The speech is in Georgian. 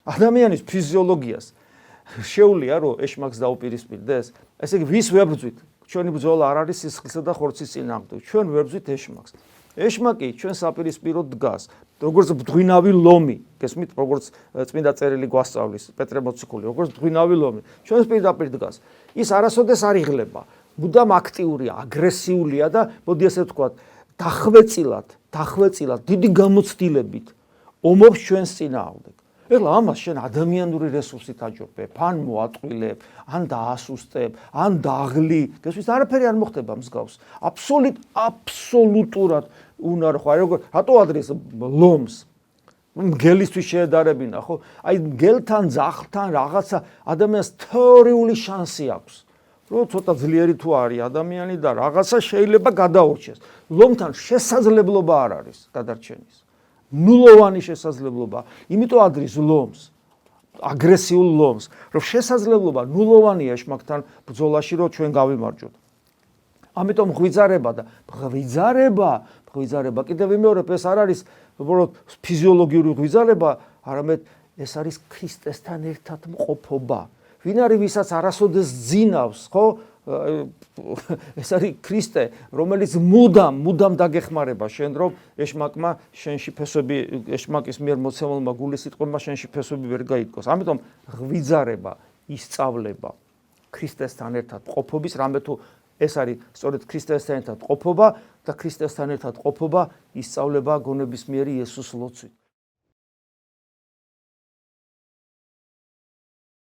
ადამიანის ფიზიოლოგიას შეუძლია რომ ეშმაკს დაუპირისპირდეს? ესე იგი ვის ვებრძვით? ჩვენი ბრძოლა არ არის სისხლისა და ხორცის წინააღმდეგ. ჩვენ ვებრძვით ეშმაკს. ეშმაკი ჩვენ საპირისპიროდ დგას, როგორც ბდღვინავი ლომი. გესმით, როგორც წმინდა წერილი გვასწავლის, პეტრე მოციქული, როგორც ბდღვინავი ლომი. ჩვენს პირდაპირ დგას. ის არასოდეს არ იღლება. მუდამ აქტიურია, აგრესიულია და მოდი ასე ვთქვათ, დახვეწილად, დიდი გამოცდილებით ომობს ჩვენს წინააღმდეგ. ეხლა ამას შენ ადამიანური რესურსით აჯობებ, ან მოატყვილებ, ან დაასუსტებ, ან დაღლი. გესმის, არაფერი არ მოხდება მსგავს. აბსოლუტურად უნარო ხო, როგორ რატო ადრეს ლომს? მგელისთვის შეედარებინა, ხო? აი მგელთან, ძაღლთან რაღაცა ადამიანს თეორიული შანსი აქვს. რომ ცოტა ძლიერი თუ არის ადამიანი და რაღაცა შეიძლება გადაურჩეს. ლომთან შესაძლებლობა არ არის გადარჩენის. ნულოვანი შესაძლებლობა. იმიტომ ადრის ლომს, აგრესიულ ლომს, რომ შესაძლებლობა ნულოვანია ეშმაკთან ბრძოლაში, რომ ჩვენ გავიმარჯვოთ. ამიტომ ღვიძარება, კიდევ ვიმეორებ, ეს არ არის უბრალოდ ფიზიოლოგიური ღვიძარება, არამედ ეს არის ქრისტესთან ერთად მყოფობა. ვინ არის ვისაც არასოდეს ძინავს, ხო? ეს არის ქრისტე, რომელიც მუდამ დაგეხმარება შენ, რომ ეშმაკმა შენში ფესვები, ეშმაკის მიერ მოცემულმა გულის სიტყვებმა შენში ფესვები ვერ გაითქოს. ამიტომ ღვიძარება, ისწავლება ქრისტესთან ერთად ყოფობის, რამე თუ ეს არის სწორედ ქრისტესთან ერთად ყოფობა და ქრისტესთან ერთად ყოფობა ისწავლება გონებისმიერი იესოს ლოცვით.